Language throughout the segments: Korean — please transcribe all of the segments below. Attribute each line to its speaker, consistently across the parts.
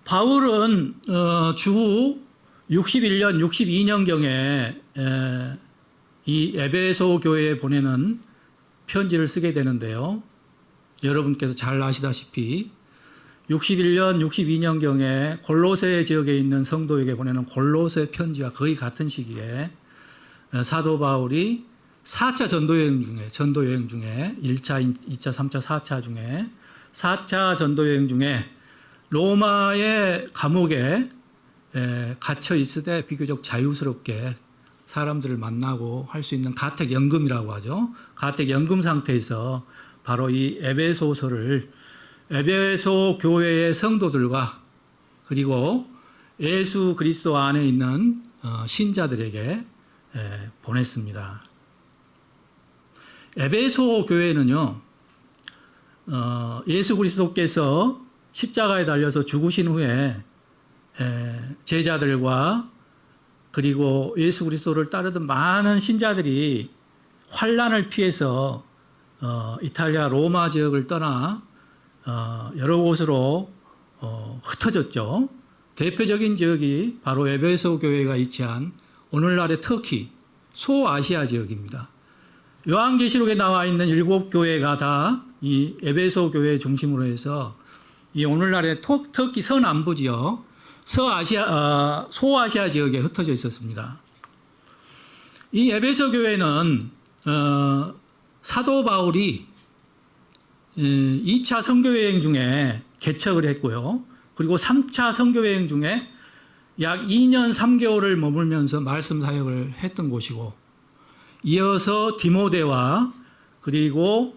Speaker 1: 바울은 주 61년, 62년경에 이 에베소 교회에 보내는 편지를 쓰게 되는데요. 여러분께서 잘 아시다시피 61년, 62년경에 골로새 지역에 있는 성도에게 보내는 골로새 편지와 거의 같은 시기에 사도 바울이 4차 전도여행 중에 1차, 2차, 3차, 4차 중에 4차 전도여행 중에 로마의 감옥에 갇혀 있으되 비교적 자유스럽게 사람들을 만나고 할 수 있는 가택연금이라고 하죠. 가택연금 상태에서 바로 이 에베소서를 에베소 교회의 성도들과 그리고 예수 그리스도 안에 있는 신자들에게 보냈습니다. 에베소 교회는요, 예수 그리스도께서 십자가에 달려서 죽으신 후에 제자들과 그리고 예수 그리스도를 따르던 많은 신자들이 환란을 피해서 이탈리아 로마 지역을 떠나 여러 곳으로 흩어졌죠. 대표적인 지역이 바로 에베소 교회가 위치한 오늘날의 터키, 소아시아 지역입니다. 요한계시록에 나와 있는 7교회가 다 이 에베소 교회 중심으로 해서 이 오늘날의 터키 서남부 지역, 소아시아 지역에 흩어져 있었습니다. 이 에베소 교회는 사도 바울이 2차 선교여행 중에 개척을 했고요. 그리고 3차 선교여행 중에 약 2년 3개월을 머물면서 말씀 사역을 했던 곳이고, 이어서 디모데와 그리고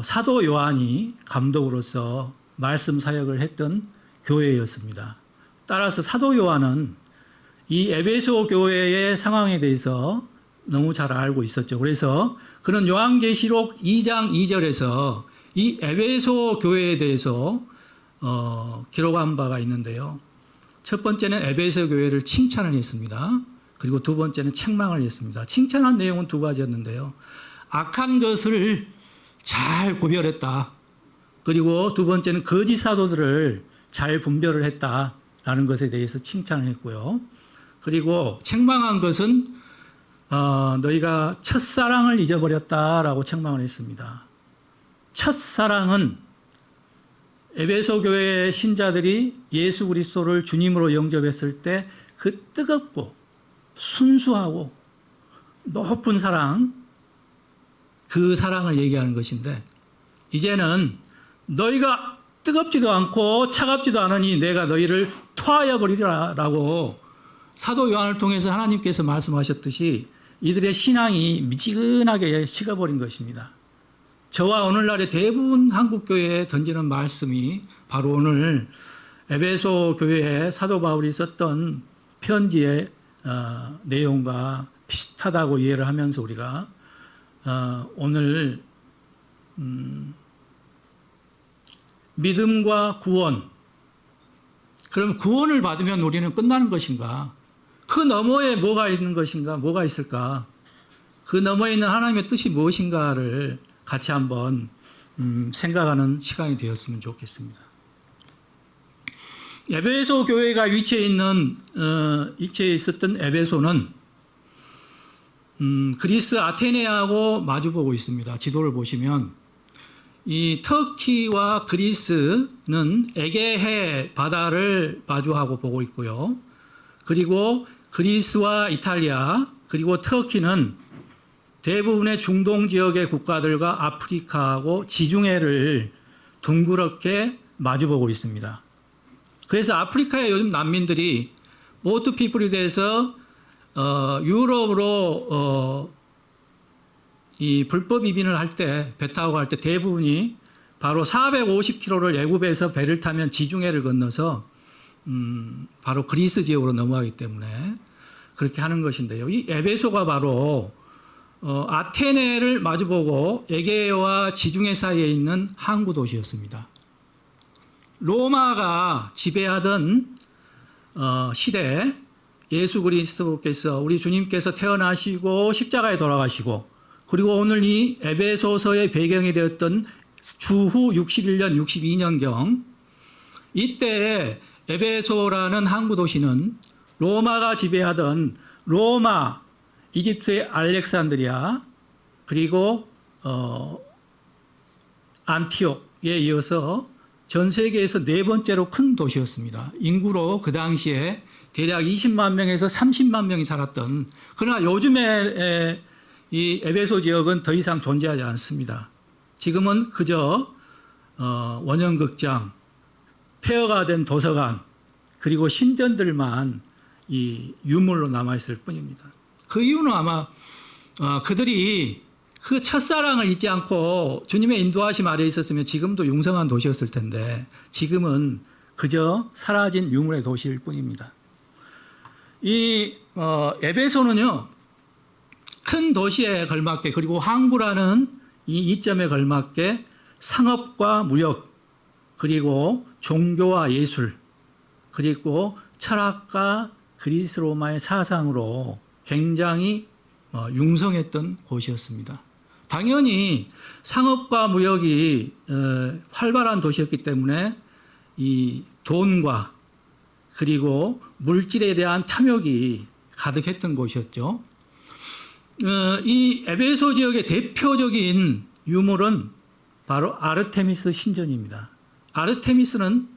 Speaker 1: 사도 요한이 감독으로서 말씀 사역을 했던 교회였습니다. 따라서 사도 요한은 이 에베소 교회의 상황에 대해서 너무 잘 알고 있었죠. 그래서 그는 요한계시록 2장 2절에서 이 에베소 교회에 대해서 기록한 바가 있는데요. 첫 번째는 에베소 교회를 칭찬을 했습니다. 그리고 두 번째는 책망을 했습니다. 칭찬한 내용은 두 가지였는데요. 악한 것을 잘 구별했다. 그리고 두 번째는 거짓 사도들을 잘 분별을 했다라는 것에 대해서 칭찬을 했고요. 그리고 책망한 것은 너희가 첫사랑을 잊어버렸다라고 책망을 했습니다. 첫사랑은 에베소 교회의 신자들이 예수 그리스도를 주님으로 영접했을 때 그 뜨겁고 순수하고 높은 사랑, 그 사랑을 얘기하는 것인데, 이제는 너희가 뜨겁지도 않고 차갑지도 않으니 내가 너희를 토하여 버리리라 라고 사도 요한을 통해서 하나님께서 말씀하셨듯이 이들의 신앙이 미지근하게 식어버린 것입니다. 저와 오늘날의 대부분 한국교회에 던지는 말씀이 바로 오늘 에베소 교회에 사도 바울이 썼던 편지의 내용과 비슷하다고 이해를 하면서 우리가 오늘 믿음과 구원, 그럼 구원을 받으면 우리는 끝나는 것인가? 그 너머에 뭐가 있는 것인가? 뭐가 있을까? 그 너머에 있는 하나님의 뜻이 무엇인가를 같이 한번 생각하는 시간이 되었으면 좋겠습니다. 에베소 교회가 위치해 있었던 에베소는 그리스 아테네하고 마주보고 있습니다. 지도를 보시면 이 터키와 그리스는 에게해 바다를 마주하고 보고 있고요. 그리고 그리스와 이탈리아 그리고 터키는 대부분의 중동 지역의 국가들과 아프리카하고 지중해를 둥그렇게 마주보고 있습니다. 그래서 아프리카의 요즘 난민들이 보트 피플이 돼서 유럽으로 이 불법 이민을 할 때, 배 타고 갈 때 대부분이 바로 450km를 애굽에서 배를 타면 지중해를 건너서 바로 그리스 지역으로 넘어가기 때문에 그렇게 하는 것인데요. 이 에베소가 바로 아테네를 마주보고 에게해와 지중해 사이에 있는 항구 도시였습니다. 로마가 지배하던 시대, 예수 그리스도께서, 우리 주님께서 태어나시고 십자가에 돌아가시고, 그리고 오늘 이 에베소서의 배경이 되었던 주후 61년, 62년경, 이때에 에베소라는 항구 도시는 로마가 지배하던 로마, 이집트의 알렉산드리아, 그리고 안티옥에 이어서 전 세계에서 네 번째로 큰 도시였습니다. 인구로 그 당시에 대략 20만 명에서 30만 명이 살았던, 그러나 요즘에 이 에베소 지역은 더 이상 존재하지 않습니다. 지금은 그저 원형극장, 폐허가 된 도서관, 그리고 신전들만 이 유물로 남아있을 뿐입니다. 그 이유는 아마 그들이 그 첫사랑을 잊지 않고 주님의 인도하심 아래 있었으면 지금도 융성한 도시였을 텐데 지금은 그저 사라진 유물의 도시일 뿐입니다. 이 에베소는요, 큰 도시에 걸맞게, 그리고 항구라는 이 이점에 걸맞게 상업과 무역, 그리고 종교와 예술, 그리고 철학과 그리스 로마의 사상으로 굉장히 융성했던 곳이었습니다. 당연히 상업과 무역이 활발한 도시였기 때문에 이 돈과 그리고 물질에 대한 탐욕이 가득했던 곳이었죠. 이 에베소 지역의 대표적인 유물은 바로 아르테미스 신전입니다. 아르테미스는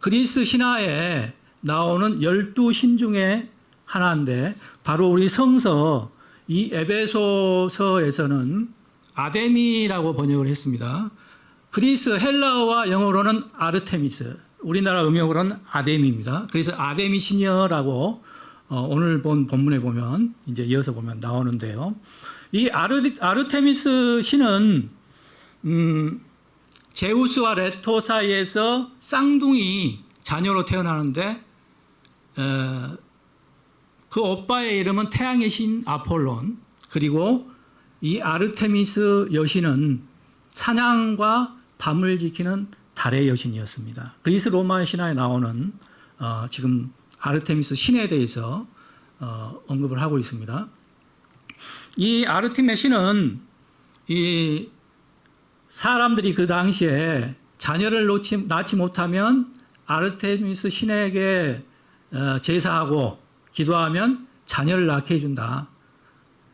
Speaker 1: 그리스 신화에 나오는 12신 중에 하나인데 바로 우리 성서 이 에베소서에서는 아데미라고 번역을 했습니다. 그리스 헬라어와 영어로는 아르테미스, 우리나라 음역으로는 아데미입니다. 그래서 아데미 시녀라고 오늘 본 본문에 보면 이제 이어서 보면 나오는데요. 이 아르테미스 신은 제우스와 레토 사이에서 쌍둥이 자녀로 태어나는데 그 오빠의 이름은 태양의 신 아폴론, 그리고 이 아르테미스 여신은 사냥과 밤을 지키는 달의 여신이었습니다. 그리스 로마 신화에 나오는 지금 아르테미스 신에 대해서 언급을 하고 있습니다. 이 아르테미스 신은 이 사람들이 그 당시에 자녀를 낳지 못하면 아르테미스 신에게 제사하고 기도하면 자녀를 낳게 해준다.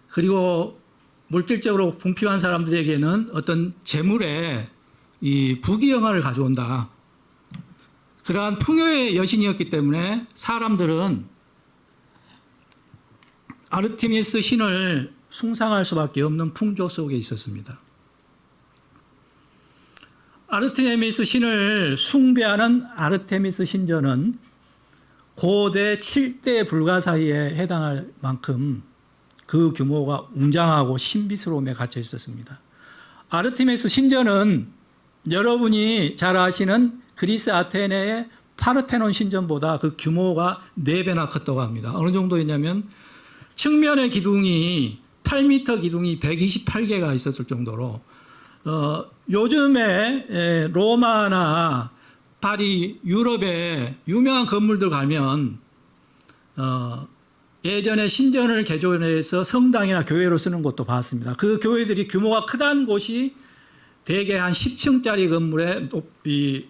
Speaker 1: 그리고 물질적으로 궁핍한 사람들에게는 어떤 재물에 이 부귀영화를 가져온다. 그러한 풍요의 여신이었기 때문에 사람들은 아르테미스 신을 숭상할 수밖에 없는 풍조 속에 있었습니다. 아르테미스 신을 숭배하는 아르테미스 신전은 고대 7대 불가 사이에 해당할 만큼 그 규모가 웅장하고 신비스러움에 갇혀 있었습니다. 아르테미스 신전은 여러분이 잘 아시는 그리스 아테네의 파르테논 신전보다 그 규모가 4배나 컸다고 합니다. 어느 정도였냐면 측면의 기둥이 8m 기둥이 128개가 있었을 정도로 요즘에 로마나 파리, 유럽의 유명한 건물들 가면 예전에 신전을 개조해서 성당이나 교회로 쓰는 곳도 봤습니다. 그 교회들이 규모가 크다는 곳이 대개 한 10층짜리 건물에 이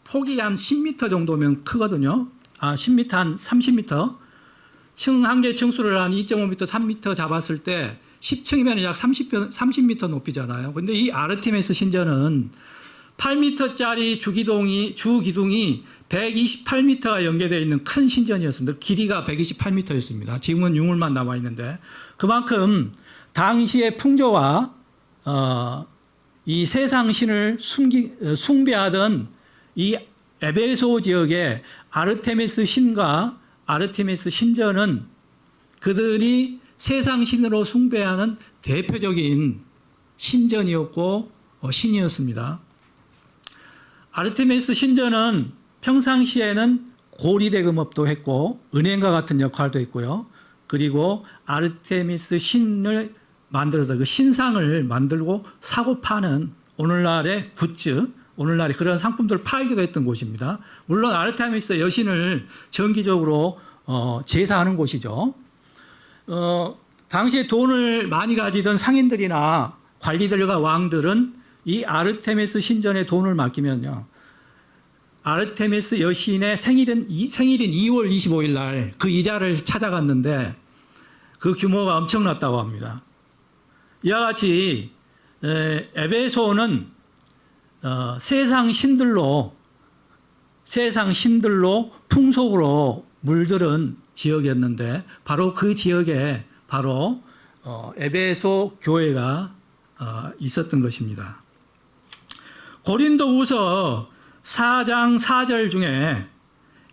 Speaker 1: 폭이 한 10m 정도면 크거든요. 10m 한 30m. 층 한 개 층수를 한 2.5m, 3m 잡았을 때 10층이면 약 30m 높이잖아요. 근데 이 아르테미스 신전은 8m짜리 주기둥이 128m가 연계되어 있는 큰 신전이었습니다. 길이가 128m였습니다. 지금은 유물만 남아 있는데 그만큼 당시의 풍조와 이 세상 신을 숭배하던 이 에베소 지역의 아르테미스 신과 아르테미스 신전은 그들이 세상 신으로 숭배하는 대표적인 신전이었고 신이었습니다. 아르테미스 신전은 평상시에는 고리대금업도 했고 은행과 같은 역할도 했고요. 그리고 아르테미스 신을 만들어서 그 신상을 만들고 사고 파는 오늘날의 굿즈, 오늘날의 그런 상품들을 팔기도 했던 곳입니다. 물론 아르테미스 여신을 정기적으로 제사하는 곳이죠. 당시에 돈을 많이 가지던 상인들이나 관리들과 왕들은 이 아르테미스 신전에 돈을 맡기면요, 아르테미스 여신의 생일인 2월 25일 날 그 이자를 찾아갔는데 그 규모가 엄청났다고 합니다. 이와 같이 에베소는 세상 신들로 풍속으로 물들은 지역이었는데 바로 그 지역에 바로 에베소 교회가 있었던 것입니다. 고린도후서 4장 4절 중에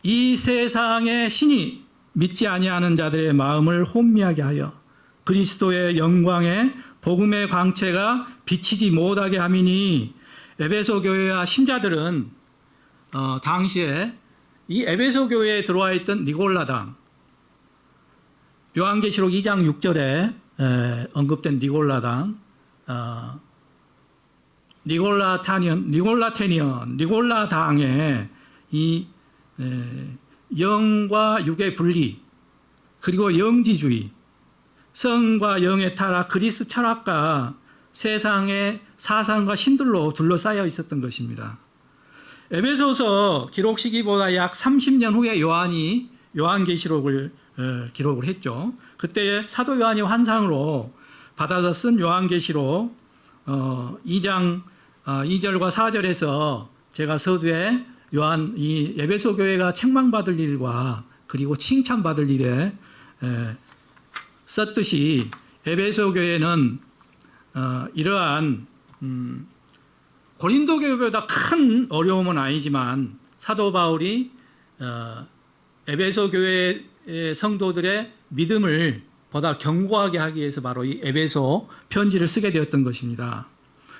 Speaker 1: 이 세상의 신이 믿지 아니하는 자들의 마음을 혼미하게 하여 그리스도의 영광에 복음의 광채가 비치지 못하게 함이니 에베소 교회와 신자들은 당시에 이 에베소 교회에 들어와 있던 니골라당, 요한계시록 2장 6절에 언급된 니골라당, 니골라당의 이 영과 육의 분리, 그리고 영지주의, 성과 영의 타락, 그리스 철학과 세상의 사상과 신들로 둘러싸여 있었던 것입니다. 에베소서 기록 시기보다 약 30년 후에 요한이 요한계시록을 기록을 했죠. 그때 사도 요한이 환상으로 받아서 쓴 요한계시록 2장 2절과 4절에서 제가 서두에 요한 이 에베소 교회가 책망받을 일과 그리고 칭찬받을 일에 썼듯이 에베소 교회는 이러한 고린도 교회보다 큰 어려움은 아니지만 사도 바울이 에베소 교회의 성도들의 믿음을 보다 견고하게 하기 위해서 바로 이 에베소 편지를 쓰게 되었던 것입니다.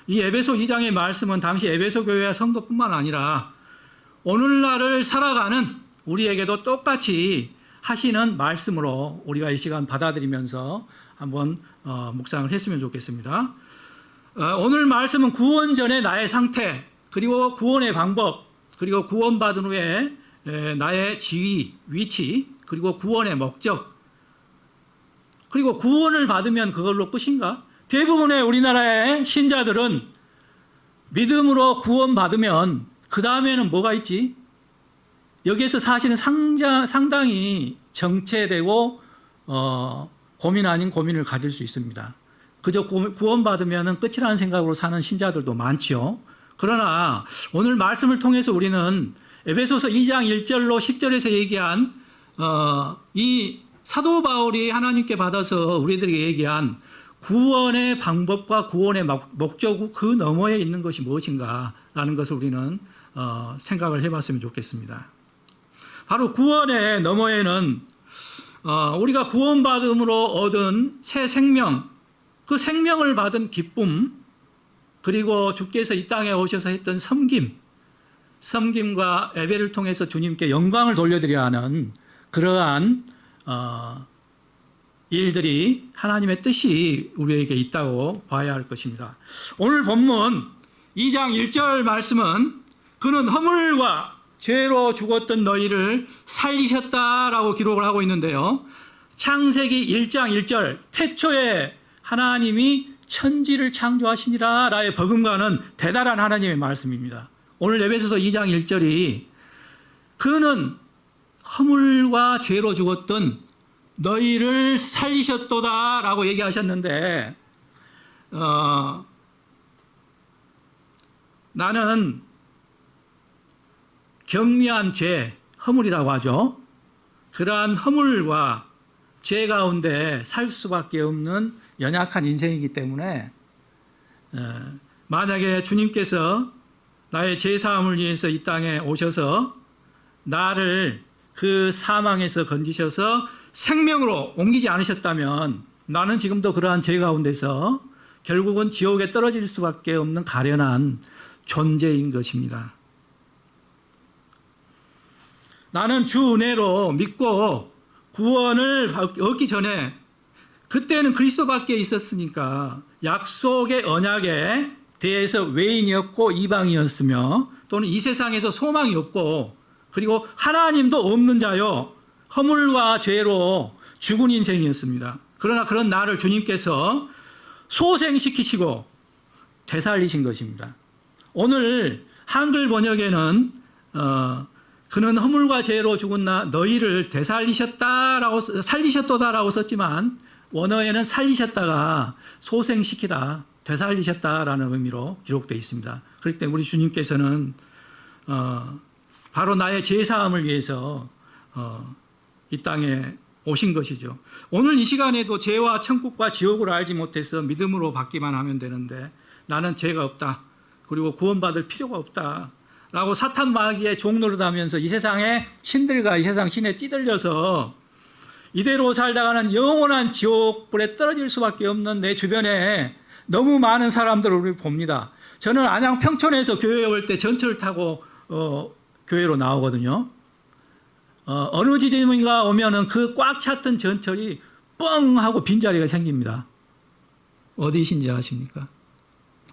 Speaker 1: 이 에베소 2장의 말씀은 당시 에베소 교회의 성도뿐만 아니라 오늘날을 살아가는 우리에게도 똑같이 하시는 말씀으로 우리가 이 시간 받아들이면서 한번 묵상을 했으면 좋겠습니다. 오늘 말씀은 구원 전의 나의 상태, 그리고 구원의 방법, 그리고 구원받은 후에 나의 지위, 위치, 그리고 구원의 목적, 그리고 구원을 받으면 그걸로 끝인가? 대부분의 우리나라의 신자들은 믿음으로 구원받으면 그 다음에는 뭐가 있지? 여기에서 사실은 상당히 정체되고 고민 아닌 고민을 가질 수 있습니다. 그저 구원받으면 끝이라는 생각으로 사는 신자들도 많지요. 그러나 오늘 말씀을 통해서 우리는 에베소서 2장 1절로 10절에서 얘기한 이 사도 바울이 하나님께 받아서 우리들에게 얘기한 구원의 방법과 구원의 목적, 그 너머에 있는 것이 무엇인가라는 것을 우리는 생각을 해봤으면 좋겠습니다. 바로 구원의 너머에는 우리가 구원받음으로 얻은 새 생명, 그 생명을 받은 기쁨, 그리고 주께서 이 땅에 오셔서 했던 섬김과 예배를 통해서 주님께 영광을 돌려드려야 하는 그러한 일들이 하나님의 뜻이 우리에게 있다고 봐야 할 것입니다. 오늘 본문 2장 1절 말씀은 그는 허물과 죄로 죽었던 너희를 살리셨다라고 기록을 하고 있는데요. 창세기 1장 1절 태초에 하나님이 천지를 창조하시니라 라의 버금가는 대단한 하나님의 말씀입니다. 오늘 에베소서 2장 1절이 그는 허물과 죄로 죽었던 너희를 살리셨도다 라고 얘기하셨는데 나는 경미한 죄, 허물이라고 하죠. 그러한 허물과 죄 가운데 살 수밖에 없는 연약한 인생이기 때문에 만약에 주님께서 나의 죄사함을 위해서 이 땅에 오셔서 나를 그 사망에서 건지셔서 생명으로 옮기지 않으셨다면 나는 지금도 그러한 죄 가운데서 결국은 지옥에 떨어질 수밖에 없는 가련한 존재인 것입니다. 나는 주 은혜로 믿고 구원을 얻기 전에 그때는 그리스도밖에 있었으니까 약속의 언약에 대해서 외인이었고 이방이었으며 또는 이 세상에서 소망이 없고 그리고 하나님도 없는 자요 허물과 죄로 죽은 인생이었습니다. 그러나 그런 나를 주님께서 소생시키시고 되살리신 것입니다. 오늘 한글 번역에는 그는 허물과 죄로 죽은 너희를 살리셨도다라고 썼지만 원어에는 살리셨다가 소생시키다, 되살리셨다라는 의미로 기록되어 있습니다. 그렇기 때문에 우리 주님께서는 바로 나의 죄 사함을 위해서 이 땅에 오신 것이죠. 오늘 이 시간에도 죄와 천국과 지옥을 알지 못해서 믿음으로 받기만 하면 되는데 나는 죄가 없다. 그리고 구원받을 필요가 없다. 라고 사탄 마귀의 종노릇하면서 이 세상의 신들과 이 세상 신에 찌들려서 이대로 살다가는 영원한 지옥불에 떨어질 수밖에 없는 내 주변에 너무 많은 사람들을 우리 봅니다. 저는 안양 평촌에서 교회에 올 때 전철을 타고 교회로 나오거든요. 어느 지점인가 오면은 그 꽉 찼던 전철이 뻥 하고 빈자리가 생깁니다. 어디신지 아십니까?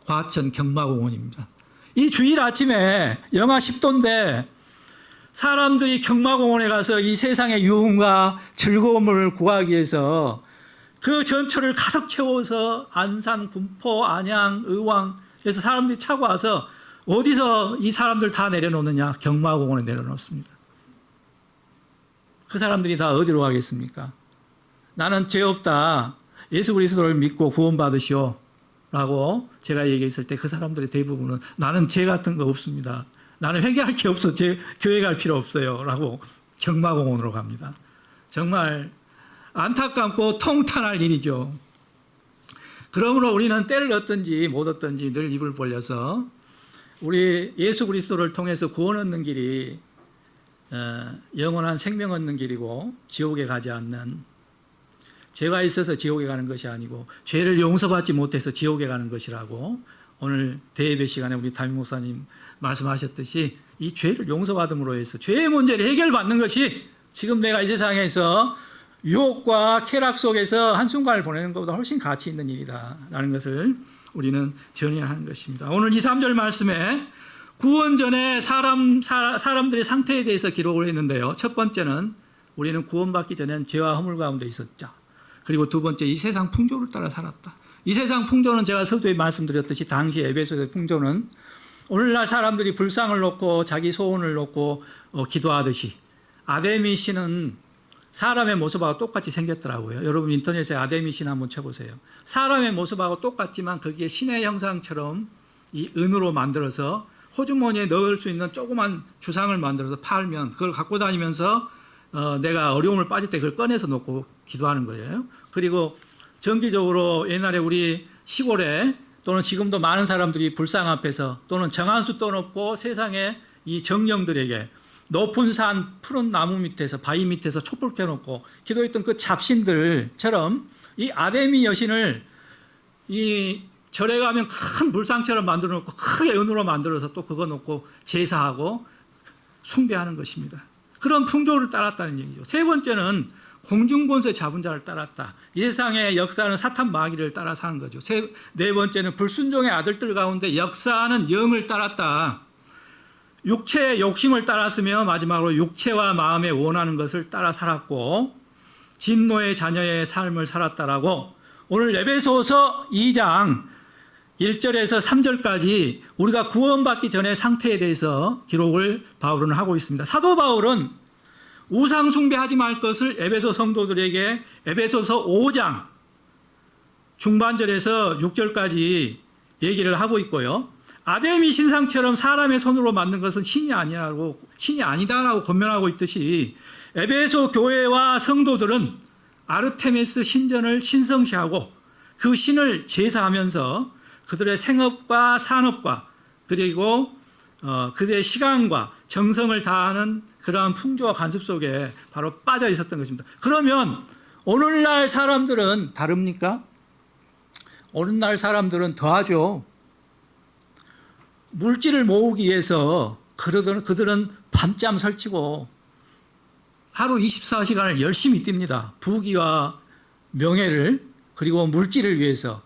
Speaker 1: 과천 경마공원입니다. 이 주일 아침에 영하 10도인데 사람들이 경마공원에 가서 이 세상의 유흥과 즐거움을 구하기 위해서 그 전철을 가득 채워서 안산, 군포, 안양, 의왕에서 사람들이 차고 와서 어디서 이 사람들 다 내려놓느냐? 경마공원에 내려놓습니다. 그 사람들이 다 어디로 가겠습니까? 나는 죄 없다. 예수 그리스도를 믿고 구원받으시오. 라고 제가 얘기했을 때 그 사람들의 대부분은 나는 죄 같은 거 없습니다. 나는 회개할 게 없어. 교회 갈 필요 없어요. 라고 경마공원으로 갑니다. 정말 안타깝고 통탄할 일이죠. 그러므로 우리는 때를 얻든지 못 얻든지 늘 입을 벌려서 우리 예수 그리스도를 통해서 구원 얻는 길이 영원한 생명 얻는 길이고 지옥에 가지 않는, 죄가 있어서 지옥에 가는 것이 아니고 죄를 용서받지 못해서 지옥에 가는 것이라고 오늘 대예배 시간에 우리 담임 목사님 말씀하셨듯이 이 죄를 용서받음으로 해서 죄의 문제를 해결받는 것이 지금 내가 이 세상에서 유혹과 쾌락 속에서 한순간을 보내는 것보다 훨씬 가치 있는 일이다라는 것을 우리는 전해야 하는 것입니다. 오늘 2, 3절 말씀에 구원 전에 사람들의 상태에 대해서 기록을 했는데요. 첫 번째는 우리는 구원받기 전에는 죄와 허물 가운데 있었죠. 그리고 두 번째, 이 세상 풍조를 따라 살았다. 이 세상 풍조는 제가 서두에 말씀드렸듯이 당시 에베소의 풍조는 오늘날 사람들이 불상을 놓고 자기 소원을 놓고 기도하듯이 아데미 신은 사람의 모습하고 똑같이 생겼더라고요. 여러분 인터넷에 아데미 신 한번 쳐보세요. 사람의 모습하고 똑같지만 거기에 신의 형상처럼 이 은으로 만들어서 호주머니에 넣을 수 있는 조그만 주상을 만들어서 팔면 그걸 갖고 다니면서 내가 어려움을 빠질 때 그걸 꺼내서 놓고 기도하는 거예요. 그리고 정기적으로 옛날에 우리 시골에 또는 지금도 많은 사람들이 불상 앞에서 또는 정한수 떠놓고 세상에 이 정령들에게 높은 산 푸른 나무 밑에서 바위 밑에서 촛불 켜놓고 기도했던 그 잡신들처럼 이 아데미 여신을 이 절에 가면 큰 불상처럼 만들어 놓고 크게 은으로 만들어서 또 그거 놓고 제사하고 숭배하는 것입니다. 그런 풍조를 따랐다는 얘기죠. 세 번째는 공중권세 잡은 자를 따랐다. 이 세상의 역사는 사탄 마귀를 따라 사는 거죠. 네 번째는 불순종의 아들들 가운데 역사하는 영을 따랐다. 육체의 욕심을 따랐으며 마지막으로 육체와 마음에 원하는 것을 따라 살았고 진노의 자녀의 삶을 살았다라고 오늘 에베소서 2장 1절에서 3절까지 우리가 구원받기 전의 상태에 대해서 기록을 바울은 하고 있습니다. 사도 바울은 우상 숭배하지 말 것을 에베소 성도들에게 에베소서 5장 중반절에서 6절까지 얘기를 하고 있고요. 아데미 신상처럼 사람의 손으로 만든 것은 신이 아니다라고 권면하고 있듯이 에베소 교회와 성도들은 아르테미스 신전을 신성시하고 그 신을 제사하면서 그들의 생업과 산업과 그리고 그들의 시간과 정성을 다하는 그러한 풍조와 관습 속에 바로 빠져 있었던 것입니다. 그러면 오늘날 사람들은 다릅니까? 오늘날 사람들은 더하죠. 물질을 모으기 위해서 그들은 밤잠 설치고 하루 24시간을 열심히 뜁니다. 부귀와 명예를 그리고 물질을 위해서.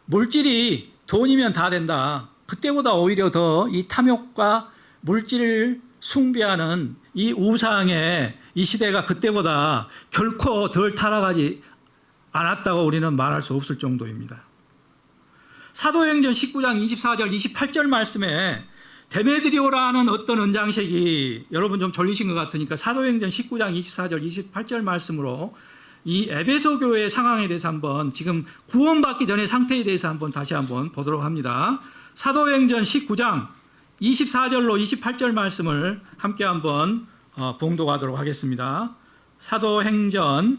Speaker 1: 물질이 돈이면 다 된다. 그때보다 오히려 더 이 탐욕과 물질을 숭배하는 이 우상의 이 시대가 그때보다 결코 덜 타락하지 않았다고 우리는 말할 수 없을 정도입니다. 사도행전 19장 24절 28절 말씀에 데메드리오라는 어떤 은장색이 여러분 좀 졸리신 것 같으니까 사도행전 19장 24절 28절 말씀으로 이 에베소 교회의 상황에 대해서 한번 지금 구원받기 전의 상태에 대해서 한번 다시 한번 보도록 합니다. 사도행전 19장 24절로 28절 말씀을 함께 한번 봉독하도록 하겠습니다. 사도행전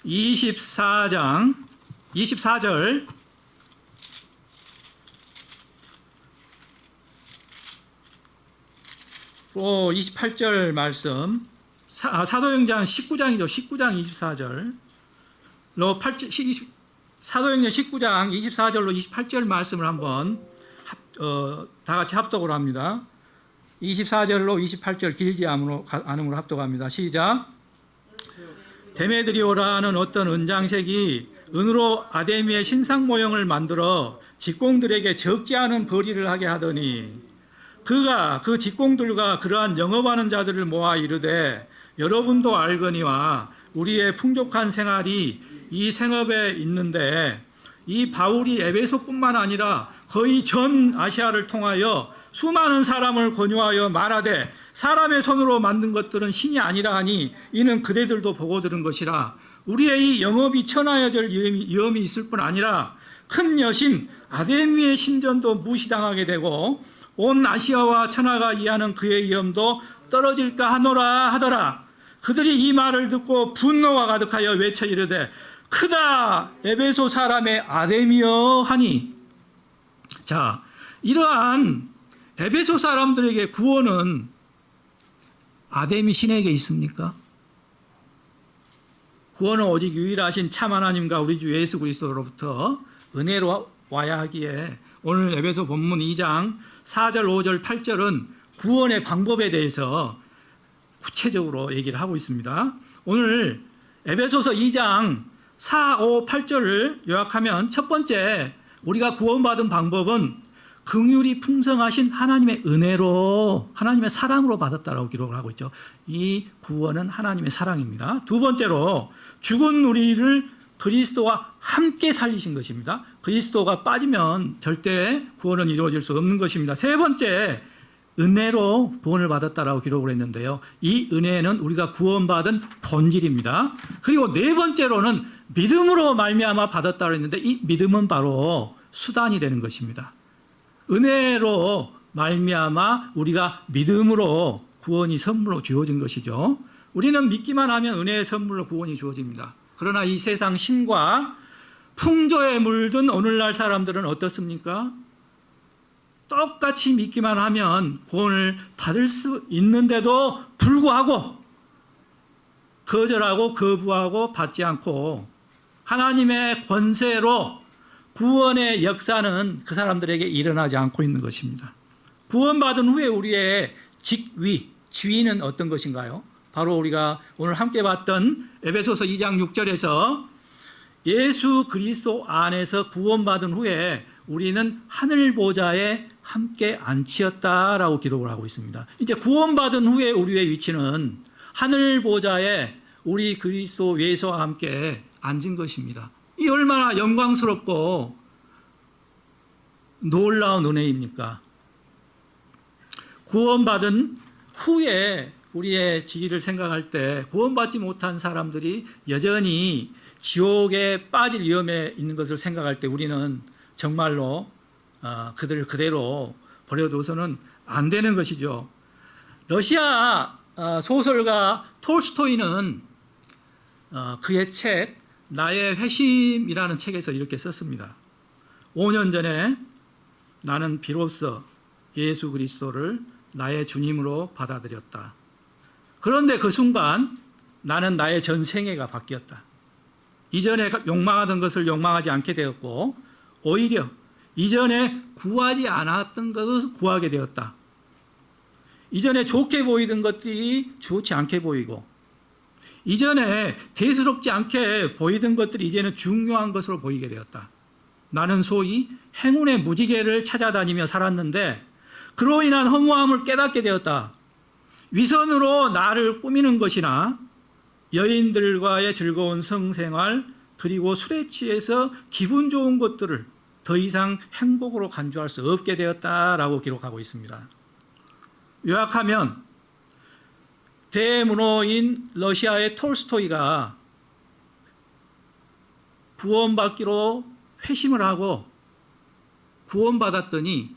Speaker 1: 24장 24절 28절 말씀, 사도행전 19장이죠. 19장 24절. 사도행전 19장 24절로 28절 말씀을 한번 다 같이 합독을 합니다. 24절로 28절 길지 않음으로 합독합니다. 시작. 데메드리오라는 어떤 은장색이 은으로 아데미의 신상 모형을 만들어 직공들에게 적지 않은 벌이를 하게 하더니 그가 그 직공들과 그러한 영업하는 자들을 모아 이르되 여러분도 알거니와 우리의 풍족한 생활이 이 생업에 있는데 이 바울이 에베소뿐만 아니라 거의 전 아시아를 통하여 수많은 사람을 권유하여 말하되 사람의 손으로 만든 것들은 신이 아니라 하니 이는 그대들도 보고 들은 것이라. 우리의 이 영업이 천하여질 위험이 있을 뿐 아니라 큰 여신 아데미의 신전도 무시당하게 되고 온 아시아와 천하가 이하는 그의 위엄도 떨어질까 하노라 하더라. 그들이 이 말을 듣고 분노가 가득하여 외쳐 이르되 크다 에베소 사람의 아데미여 하니. 자, 이러한 에베소 사람들에게 구원은 아데미 신에게 있습니까? 구원은 오직 유일하신 참 하나님과 우리 주 예수 그리스도로부터 은혜로 와야 하기에 오늘 에베소 본문 2장 4절, 5절, 8절은 구원의 방법에 대해서 구체적으로 얘기를 하고 있습니다. 오늘 에베소서 2장 4, 5, 8절을 요약하면 첫 번째 우리가 구원받은 방법은 긍휼이 풍성하신 하나님의 은혜로 하나님의 사랑으로 받았다라고 기록을 하고 있죠. 이 구원은 하나님의 사랑입니다. 두 번째로 죽은 우리를 그리스도와 함께 살리신 것입니다. 그리스도가 빠지면 절대 구원은 이루어질 수 없는 것입니다. 세 번째, 은혜로 구원을 받았다라고 기록을 했는데요. 이 은혜는 우리가 구원받은 본질입니다. 그리고 네 번째로는 믿음으로 말미암아 받았다고 했는데 이 믿음은 바로 수단이 되는 것입니다. 은혜로 말미암아 우리가 믿음으로 구원이 선물로 주어진 것이죠. 우리는 믿기만 하면 은혜의 선물로 구원이 주어집니다. 그러나 이 세상 신과 풍조에 물든 오늘날 사람들은 어떻습니까? 똑같이 믿기만 하면 구원을 받을 수 있는데도 불구하고 거절하고 거부하고 받지 않고 하나님의 권세로 구원의 역사는 그 사람들에게 일어나지 않고 있는 것입니다. 구원받은 후에 우리의 직위, 지위는 어떤 것인가요? 바로 우리가 오늘 함께 봤던 에베소서 2장 6절에서 예수 그리스도 안에서 구원받은 후에 우리는 하늘 보좌에 함께 앉히었다라고 기록을 하고 있습니다. 이제 구원받은 후에 우리의 위치는 하늘 보좌에 우리 그리스도 예수와 함께 앉은 것입니다. 이 얼마나 영광스럽고 놀라운 은혜입니까? 구원받은 후에 우리의 지위를 생각할 때 구원받지 못한 사람들이 여전히 지옥에 빠질 위험에 있는 것을 생각할 때 우리는 정말로 그들을 그대로 버려둬서는 안 되는 것이죠. 러시아 소설가 톨스토이는 그의 책 나의 회심이라는 책에서 이렇게 썼습니다. 5년 전에 나는 비로소 예수 그리스도를 나의 주님으로 받아들였다. 그런데 그 순간 나는 나의 전생애가 바뀌었다. 이전에 욕망하던 것을 욕망하지 않게 되었고 오히려 이전에 구하지 않았던 것을 구하게 되었다. 이전에 좋게 보이던 것들이 좋지 않게 보이고 이전에 대수롭지 않게 보이던 것들이 이제는 중요한 것으로 보이게 되었다. 나는 소위 행운의 무지개를 찾아다니며 살았는데 그로 인한 허무함을 깨닫게 되었다. 위선으로 나를 꾸미는 것이나 여인들과의 즐거운 성생활 그리고 술에 취해서 기분 좋은 것들을 더 이상 행복으로 간주할 수 없게 되었다라고 기록하고 있습니다. 요약하면 대문호인 러시아의 톨스토이가 구원받기로 회심을 하고 구원받았더니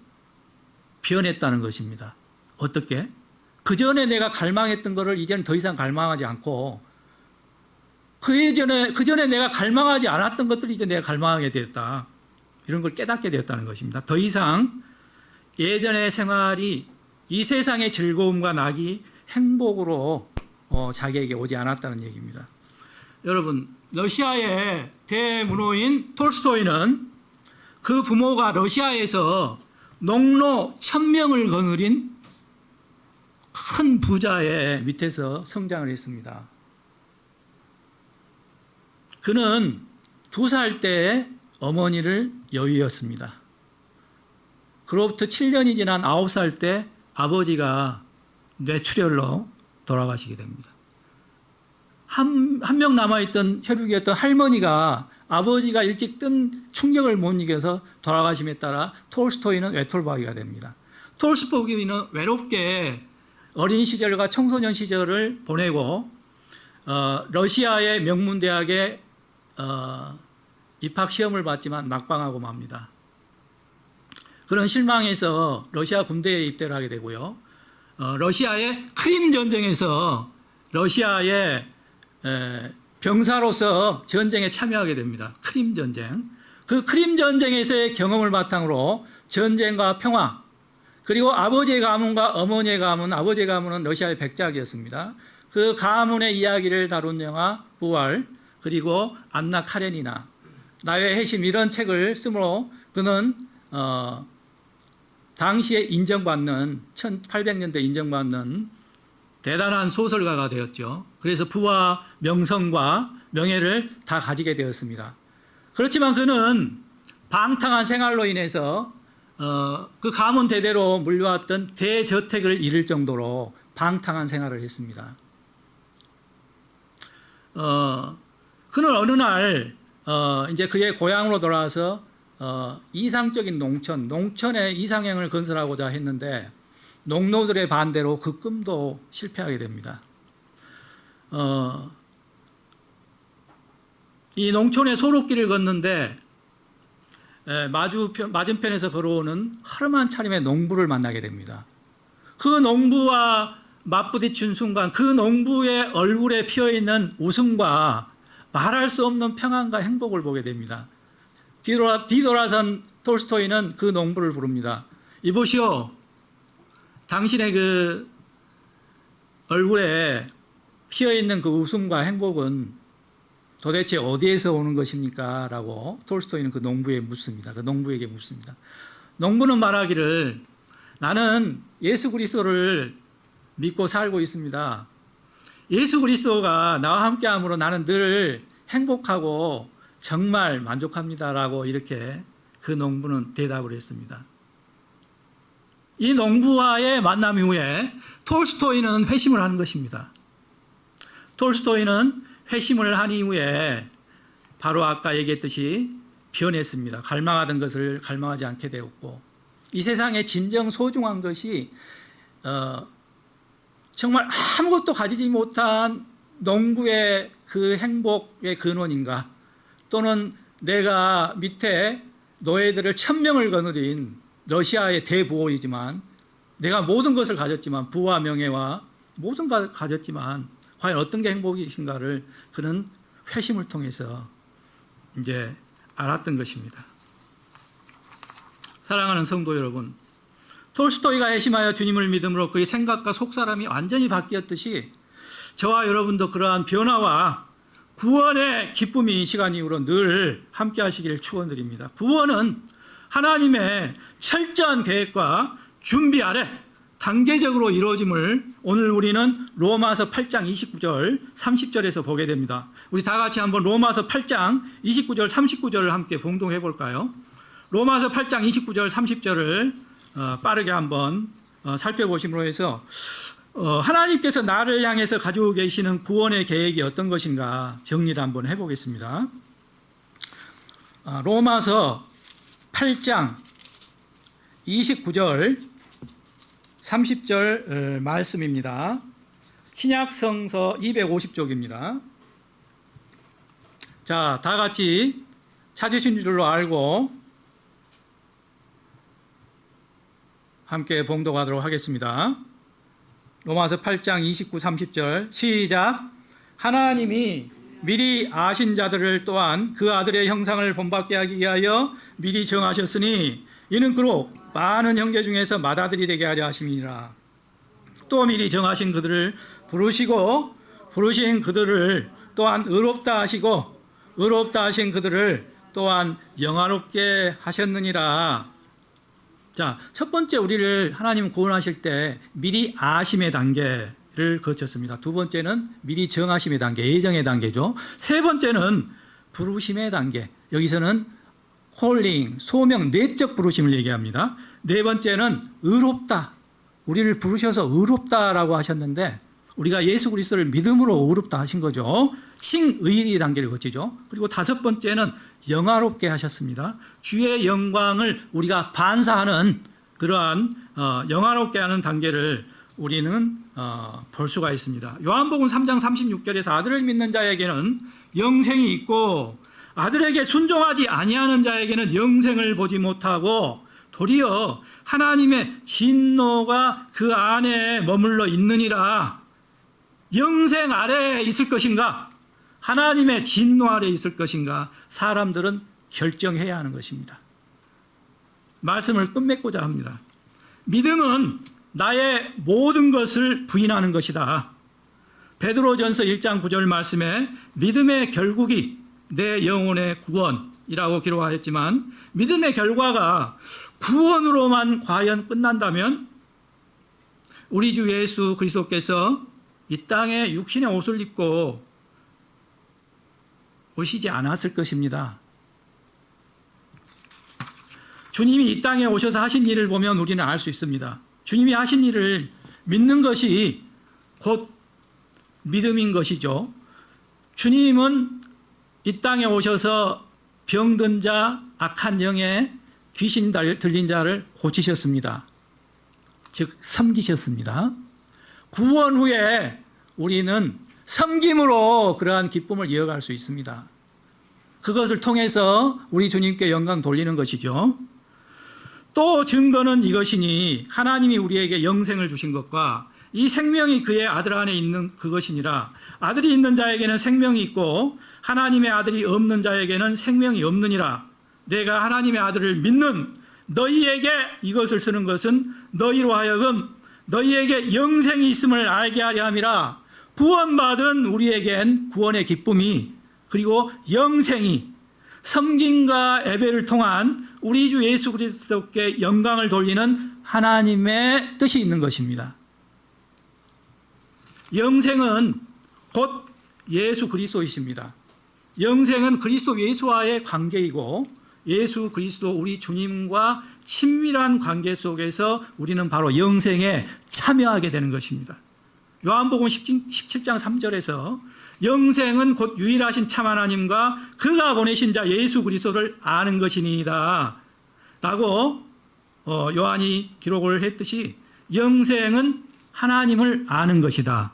Speaker 1: 변했다는 것입니다. 어떻게? 그 전에 내가 갈망했던 것을 이제는 더 이상 갈망하지 않고 그 전에 내가 갈망하지 않았던 것들을 이제 내가 갈망하게 되었다. 이런 걸 깨닫게 되었다는 것입니다. 더 이상 예전의 생활이 이 세상의 즐거움과 낙이 행복으로 자기에게 오지 않았다는 얘기입니다. 여러분, 러시아의 대문호인 톨스토이는 그 부모가 러시아에서 농노 1000명을 거느린 큰 부자의 밑에서 성장을 했습니다. 그는 2살 때 어머니를 여의었습니다. 그로부터 7년이 지난 9살 때 아버지가 뇌출혈로 돌아가시게 됩니다. 한 명 남아있던 혈육이었던 할머니가 아버지가 일찍 뜬 충격을 못 이겨서 돌아가심에 따라 톨스토이는 외톨박이가 됩니다. 톨스토이는 외롭게 어린 시절과 청소년 시절을 보내고 러시아의 명문대학에 입학 시험을 봤지만 낙방하고 맙니다. 그런 실망해서 러시아 군대에 입대를 하게 되고요. 러시아의 크림 전쟁에서 러시아의 병사로서 전쟁에 참여하게 됩니다. 크림 전쟁. 그 크림 전쟁에서의 경험을 바탕으로 전쟁과 평화, 그리고 아버지의 가문과 어머니의 가문, 아버지의 가문은 러시아의 백작이었습니다. 그 가문의 이야기를 다룬 영화 부활, 그리고 안나 카레니나, 나의 해심, 이런 책을 쓰므로 그는 당시에 인정받는 1800년대 인정받는 대단한 소설가가 되었죠. 그래서 부와 명성과 명예를 다 가지게 되었습니다. 그렇지만 그는 방탕한 생활로 인해서 그 가문 대대로 물려왔던 대저택을 잃을 정도로 방탕한 생활을 했습니다. 그는 어느 날 이제 그의 고향으로 돌아와서 이상적인 농촌에 이상형을 건설하고자 했는데 농노들의 반대로 그 꿈도 실패하게 됩니다. 이 농촌의 소록길을 걷는데 맞은편에서 걸어오는 허름한 차림의 농부를 만나게 됩니다. 그 농부와 맞부딪힌 순간 그 농부의 얼굴에 피어있는 웃음과 말할 수 없는 평안과 행복을 보게 됩니다. 뒤돌아선 톨스토이는 그 농부를 부릅니다. 이보시오, 당신의 그 얼굴에 피어있는 그 웃음과 행복은 도대체 어디에서 오는 것입니까? 라고 톨스토이는 그 농부에게 묻습니다. 농부는 말하기를, 나는 예수 그리스도를 믿고 살고 있습니다. 예수 그리스도가 나와 함께함으로 나는 늘 행복하고 정말 만족합니다라고 이렇게 그 농부는 대답을 했습니다. 이 농부와의 만남 이후에 톨스토이는 회심을 한 것입니다. 톨스토이는 회심을 한 이후에 바로 아까 얘기했듯이 변했습니다. 갈망하던 것을 갈망하지 않게 되었고, 이 세상에 진정 소중한 것이 정말 아무것도 가지지 못한 농부의 그 행복의 근원인가, 또는 내가 밑에 노예들을 1000명을 거느린 러시아의 대부호이지만 내가 모든 것을 가졌지만, 부와 명예와 모든 것을 가졌지만 과연 어떤 게 행복이신가를 그는 회심을 통해서 이제 알았던 것입니다. 사랑하는 성도 여러분, 톨스토이가 회심하여 주님을 믿음으로 그의 생각과 속사람이 완전히 바뀌었듯이 저와 여러분도 그러한 변화와 구원의 기쁨이 이 시간 이후로 늘 함께 하시기를 축원드립니다. 구원은 하나님의 철저한 계획과 준비 아래 단계적으로 이루어짐을 오늘 우리는 로마서 8장 29절 30절에서 보게 됩니다. 우리 다 같이 한번 로마서 8장 29절 39절을 함께 봉독해 볼까요? 로마서 8장 29절 30절을 빠르게 한번 살펴보심으로 해서 하나님께서 나를 향해서 가지고 계시는 구원의 계획이 어떤 것인가 정리를 한번 해보겠습니다. 로마서 8장 29절 30절 말씀입니다. 신약성서 250쪽입니다. 자, 다 같이 찾으신 줄로 알고 함께 봉독하도록 하겠습니다. 로마서 8장 29, 30절 시작. 하나님이 미리 아신 자들을 또한 그 아들의 형상을 본받게 하기 위하여 미리 정하셨으니 이는 그로 많은 형제 중에서 맏아들이 되게 하려 하심이니라. 또 미리 정하신 그들을 부르시고 부르신 그들을 또한 의롭다 하시고 의롭다 하신 그들을 또한 영화롭게 하셨느니라. 자, 첫 번째 우리를 하나님 구원하실 때 미리 아심의 단계를 거쳤습니다. 두 번째는 미리 정하심의 단계, 예정의 단계죠. 세 번째는 부르심의 단계. 여기서는 콜링, 소명, 내적 부르심을 얘기합니다. 네 번째는 의롭다. 우리를 부르셔서 의롭다라고 하셨는데 우리가 예수 그리스도를 믿음으로 의롭다 하신 거죠. 칭의의 단계를 거치죠. 그리고 다섯 번째는 영화롭게 하셨습니다. 주의 영광을 우리가 반사하는 그러한 영화롭게 하는 단계를 우리는 볼 수가 있습니다. 요한복음 3장 36절에서 아들을 믿는 자에게는 영생이 있고 아들에게 순종하지 아니하는 자에게는 영생을 보지 못하고 도리어 하나님의 진노가 그 안에 머물러 있느니라. 영생 아래에 있을 것인가? 하나님의 진노 아래에 있을 것인가? 사람들은 결정해야 하는 것입니다. 말씀을 끝맺고자 합니다. 믿음은 나의 모든 것을 부인하는 것이다. 베드로전서 1장 9절 말씀에 믿음의 결국이 내 영혼의 구원이라고 기록하였지만 믿음의 결과가 구원으로만 과연 끝난다면 우리 주 예수 그리스도께서 이 땅에 육신의 옷을 입고 오시지 않았을 것입니다. 주님이 이 땅에 오셔서 하신 일을 보면 우리는 알 수 있습니다. 주님이 하신 일을 믿는 것이 곧 믿음인 것이죠. 주님은 이 땅에 오셔서 병든 자, 악한 영에 귀신 들린 자를 고치셨습니다. 즉 섬기셨습니다. 구원 후에 우리는 섬김으로 그러한 기쁨을 이어갈 수 있습니다. 그것을 통해서 우리 주님께 영광 돌리는 것이죠. 또 증거는 이것이니 하나님이 우리에게 영생을 주신 것과 이 생명이 그의 아들 안에 있는 그것이니라. 아들이 있는 자에게는 생명이 있고 하나님의 아들이 없는 자에게는 생명이 없느니라. 내가 하나님의 아들을 믿는 너희에게 이것을 쓰는 것은 너희로 하여금 너희에게 영생이 있음을 알게 하려 함이라. 구원받은 우리에겐 구원의 기쁨이 그리고 영생이 섬김과 예배를 통한 우리 주 예수 그리스도께 영광을 돌리는 하나님의 뜻이 있는 것입니다. 영생은 곧 예수 그리스도이십니다. 영생은 그리스도 예수와의 관계이고 예수 그리스도 우리 주님과 친밀한 관계 속에서 우리는 바로 영생에 참여하게 되는 것입니다. 요한복음 17장 3절에서 영생은 곧 유일하신 참 하나님과 그가 보내신 자 예수 그리스도를 아는 것이니이다 라고 요한이 기록을 했듯이 영생은 하나님을 아는 것이다.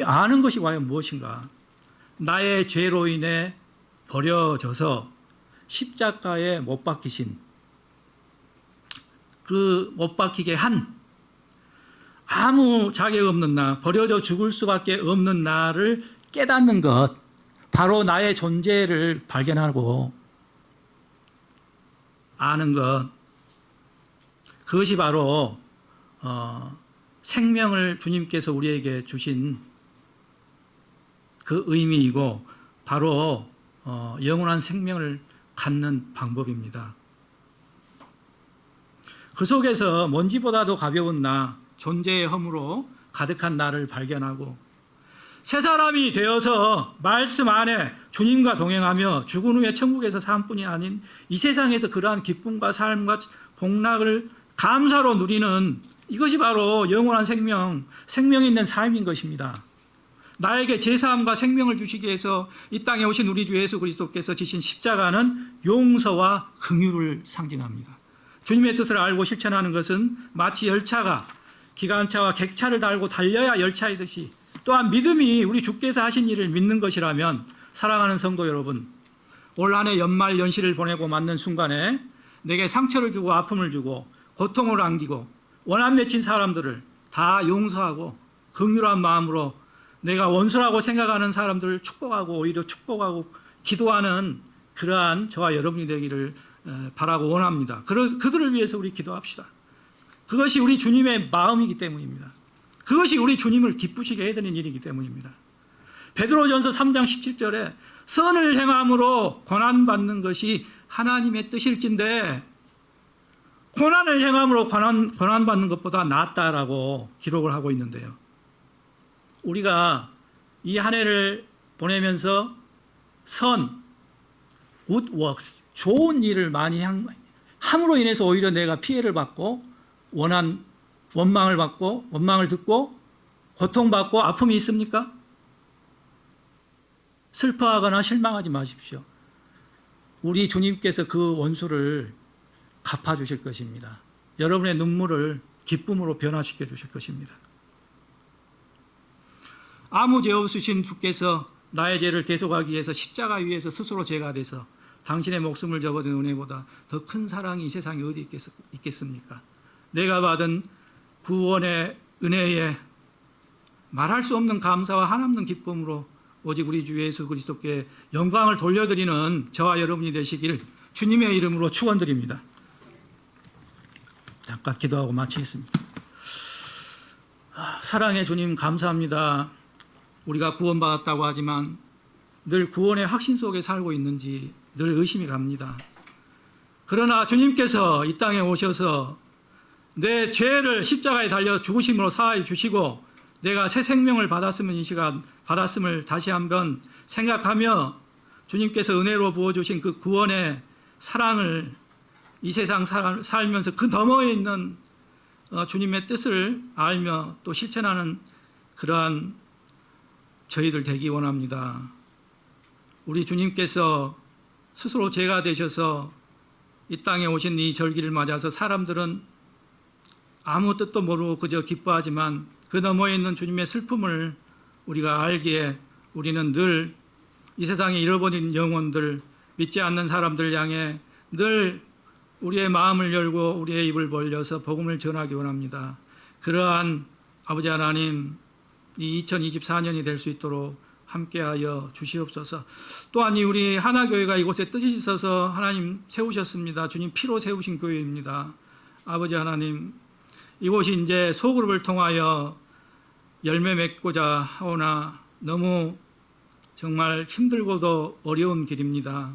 Speaker 1: 아는 것이 과연 무엇인가? 나의 죄로 인해 버려져서 십자가에 못 박히신 그 못 박히게 한 아무 자격 없는 나, 버려져 죽을 수밖에 없는 나를 깨닫는 것, 바로 나의 존재를 발견하고 아는 것, 그것이 바로 생명을 주님께서 우리에게 주신 그 의미이고 바로 영원한 생명을 갖는 방법입니다. 그 속에서 먼지보다도 가벼운 나, 존재의 허물로 가득한 나를 발견하고 새 사람이 되어서 말씀 안에 주님과 동행하며 죽은 후에 천국에서 삶뿐이 아닌 이 세상에서 그러한 기쁨과 삶과 복락을 감사로 누리는 이것이 바로 영원한 생명, 생명 있는 삶인 것입니다. 나에게 제사함과 생명을 주시기 위해서 이 땅에 오신 우리 주 예수 그리스도께서 지신 십자가는 용서와 긍휼을 상징합니다. 주님의 뜻을 알고 실천하는 것은 마치 열차가 기관차와 객차를 달고 달려야 열차이듯이, 또한 믿음이 우리 주께서 하신 일을 믿는 것이라면, 사랑하는 성도 여러분, 올 한 해 연말 연시를 보내고 맞는 순간에 내게 상처를 주고 아픔을 주고 고통을 안기고 원한 맺힌 사람들을 다 용서하고 긍휼한 마음으로 내가 원수라고 생각하는 사람들을 축복하고 오히려 축복하고 기도하는 그러한 저와 여러분이 되기를 바라고 원합니다. 그들을 위해서 우리 기도합시다. 그것이 우리 주님의 마음이기 때문입니다. 그것이 우리 주님을 기쁘시게 해드리는 일이기 때문입니다. 베드로전서 3장 17절에 선을 행함으로 고난받는 것이 하나님의 뜻일진데 고난을 행함으로 고난받는 것보다 낫다라고 기록을 하고 있는데요. 우리가 이 한 해를 보내면서 good works, 좋은 일을 많이 함으로 인해서 오히려 내가 피해를 받고 원망을 듣고 고통받고 아픔이 있습니까? 슬퍼하거나 실망하지 마십시오. 우리 주님께서 그 원수를 갚아주실 것입니다. 여러분의 눈물을 기쁨으로 변화시켜 주실 것입니다. 아무 죄 없으신 주께서 나의 죄를 대속하기 위해서 십자가 위에서 스스로 죄가 돼서 당신의 목숨을 접어든 은혜보다 더 큰 사랑이 이 세상에 어디 있겠습니까? 내가 받은 구원의 은혜에 말할 수 없는 감사와 한없는 기쁨으로 오직 우리 주 예수 그리스도께 영광을 돌려드리는 저와 여러분이 되시기를 주님의 이름으로 축원드립니다. 잠깐 기도하고 마치겠습니다. 사랑의 주님 감사합니다. 우리가 구원받았다고 하지만 늘 구원의 확신 속에 살고 있는지 늘 의심이 갑니다. 그러나 주님께서 이 땅에 오셔서 내 죄를 십자가에 달려 죽으심으로 사하여 주시고 내가 새 생명을 받았으면 이 시간 받았음을 다시 한번 생각하며 주님께서 은혜로 부어주신 그 구원의 사랑을 이 세상 살면서 그 너머에 있는 주님의 뜻을 알며 또 실천하는 그러한 저희들 되기 원합니다. 우리 주님께서 스스로 죄가 되셔서 이 땅에 오신 이 절기를 맞아서 사람들은 아무 뜻도 모르고 그저 기뻐하지만 그 너머에 있는 주님의 슬픔을 우리가 알기에 우리는 늘 이 세상에 잃어버린 영혼들, 믿지 않는 사람들 향해 늘 우리의 마음을 열고 우리의 입을 벌려서 복음을 전하기 원합니다. 그러한 아버지 하나님, 이 2024년이 될 수 있도록 함께하여 주시옵소서. 또한 우리 하나교회가 이곳에 뜻이 있어서 하나님 세우셨습니다. 주님 피로 세우신 교회입니다. 아버지 하나님, 이곳이 이제 소그룹을 통하여 열매 맺고자 하오나 너무 정말 힘들고도 어려운 길입니다.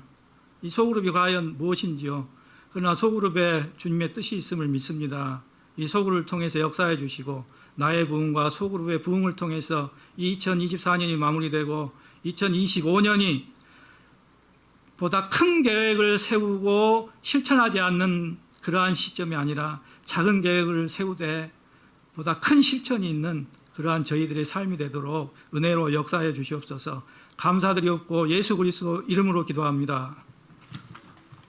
Speaker 1: 이 소그룹이 과연 무엇인지요? 그러나 소그룹에 주님의 뜻이 있음을 믿습니다. 이 소그룹을 통해서 역사해 주시고 나의 부흥과 소그룹의 부흥을 통해서 2024년이 마무리되고 2025년이 보다 큰 계획을 세우고 실천하지 않는 그러한 시점이 아니라 작은 계획을 세우되 보다 큰 실천이 있는 그러한 저희들의 삶이 되도록 은혜로 역사해 주시옵소서. 감사드리옵고 예수 그리스도 이름으로 기도합니다.